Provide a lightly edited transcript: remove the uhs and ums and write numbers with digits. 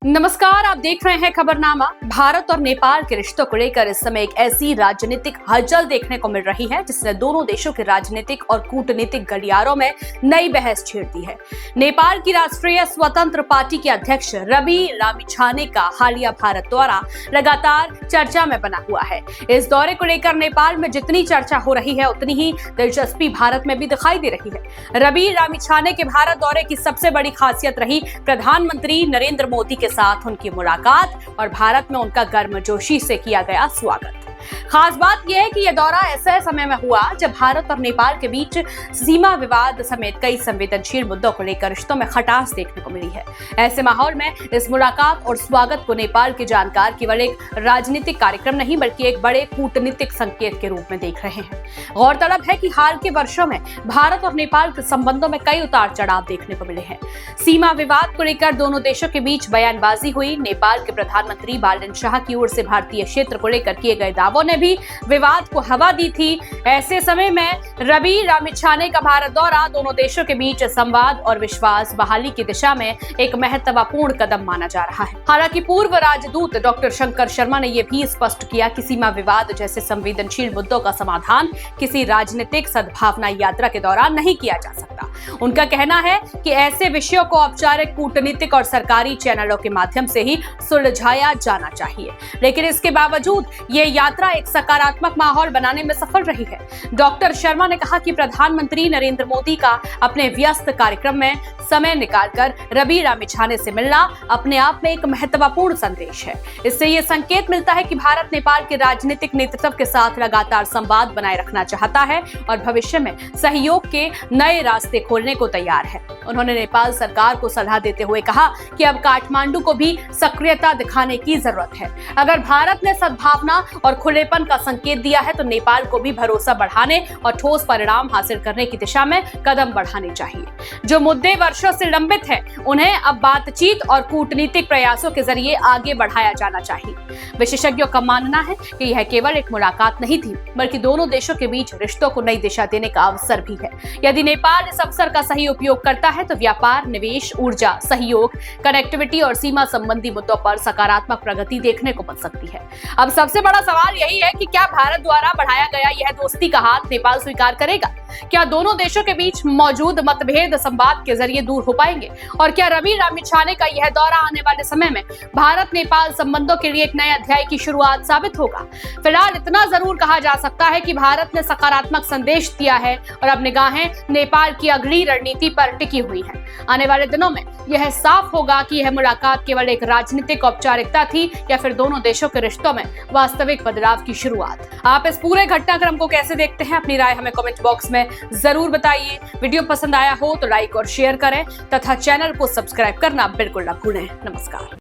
नमस्कार, आप देख रहे हैं खबरनामा। भारत और नेपाल के रिश्तों को लेकर इस समय एक ऐसी राजनीतिक हलचल देखने को मिल रही है जिसने दोनों देशों के राजनीतिक और कूटनीतिक गलियारों में नई बहस छेड़ दी है। नेपाल की राष्ट्रीय स्वतंत्र पार्टी के अध्यक्ष रवि लामिछाने का हालिया भारत दौरा लगातार चर्चा में बना हुआ है। इस दौरे को लेकर नेपाल में जितनी चर्चा हो रही है उतनी ही दिलचस्पी भारत में भी दिखाई दे रही है। रवि लामिछाने के भारत दौरे की सबसे बड़ी खासियत रही प्रधानमंत्री नरेंद्र मोदी के साथ उनकी मुलाकात और भारत में उनका गर्मजोशी से किया गया स्वागत। खास बात यह है कि यह दौरा ऐसे समय में हुआ जब भारत और नेपाल के बीच सीमा विवाद समेत कई संवेदनशील मुद्दों को लेकर रिश्तों में खटास देखने को मिली है। ऐसे माहौल में इस मुलाकात और स्वागत को नेपाल के जानकार केवल एक राजनीतिक कार्यक्रम नहीं बल्कि एक बड़े कूटनीतिक संकेत के रूप में देख रहे हैं। गौरतलब है कि हाल के वर्षों में भारत और नेपाल के संबंधों में कई उतार चढ़ाव देखने को मिले हैं। सीमा विवाद को लेकर दोनों देशों के बीच बयानबाजी हुई। नेपाल के प्रधानमंत्री बालन शाह की ओर से भारतीय क्षेत्र को लेकर किए गए दावों ने भी विवाद को हवा दी थी। ऐसे समय में रवि लामिछाने का भारत दौरा दोनों देशों के बीच संवाद और विश्वास बहाली की दिशा में एक महत्वपूर्ण कदम माना जा रहा है। हालांकि पूर्व राजदूत डॉक्टर शंकर शर्मा ने यह भी स्पष्ट किया कि सीमा विवाद जैसे संवेदनशील मुद्दों का समाधान किसी राजनीतिक सद्भावना यात्रा के दौरान नहीं किया जा सकता। उनका कहना है कि ऐसे विषयों को औपचारिक कूटनीतिक और सरकारी चैनलों के माध्यम से ही सुलझाया जाना चाहिए। लेकिन इसके बावजूद ये यात्रा एक सकारात्मक माहौल बनाने में सफल रही है। डॉक्टर शर्मा ने कहा कि प्रधानमंत्री नरेंद्र मोदी का अपने व्यस्त कार्यक्रम में समय निकालकर रवि लामिछाने से मिलना अपने आप में एक महत्वपूर्ण संदेश है। इससे ये संकेत मिलता है कि भारत नेपाल के राजनीतिक नेतृत्व के साथ लगातार संवाद बनाए रखना चाहता है और भविष्य में सहयोग के नए रास्ते खोलने को तैयार है। उन्होंने नेपाल सरकार को सलाह देते हुए कहा कि अब काठमांडू को भी सक्रियता दिखाने की जरूरत है। अगर भारत ने सद्भावना और खुलेपन का संकेत दिया है तो नेपाल को भी भरोसा बढ़ाने और ठोस परिणाम हासिल करने की दिशा में कदम बढ़ाने चाहिए। जो मुद्दे वर्षों से लंबित हैं, उन्हें अब बातचीत और कूटनीतिक प्रयासों के जरिए आगे बढ़ाया जाना चाहिए। विशेषज्ञों का मानना है कि यह केवल एक मुलाकात नहीं थी बल्कि दोनों देशों के बीच रिश्तों को नई दिशा देने का अवसर भी है। यदि नेपाल इस अवसर का सही उपयोग करता है तो व्यापार, निवेश, ऊर्जा, सहयोग, कनेक्टिविटी और सीमा संबंधी मुद्दों पर सकारात्मक प्रगति देखने को मिल सकती है। अब सबसे बड़ा सवाल यही है कि क्या भारत द्वारा बढ़ाया गया यह दोस्ती का हाथ नेपाल स्वीकार करेगा? क्या दोनों देशों के बीच मौजूद मतभेद संवाद के जरिए दूर हो पाएंगे? और क्या रवि लामिछाने का यह दौरा आने वाले समय में भारत नेपाल संबंधों के लिए एक नए अध्याय की शुरुआत साबित होगा? फिलहाल इतना जरूर कहा जा सकता है कि भारत ने सकारात्मक संदेश दिया है और अब निगाहें नेपाल की अगली रणनीति पर टिकी हुई हैं। आने वाले दिनों में यह साफ होगा कि यह मुलाकात केवल एक राजनीतिक औपचारिकता थी या फिर दोनों देशों के रिश्तों में वास्तविक बदलाव की शुरुआत। आप इस पूरे घटनाक्रम को कैसे देखते हैं? अपनी राय हमें कमेंट बॉक्स में जरूर बताइए। वीडियो पसंद आया हो तो लाइक और शेयर करें तथा चैनल को सब्सक्राइब करना बिल्कुल न भूलें। नमस्कार।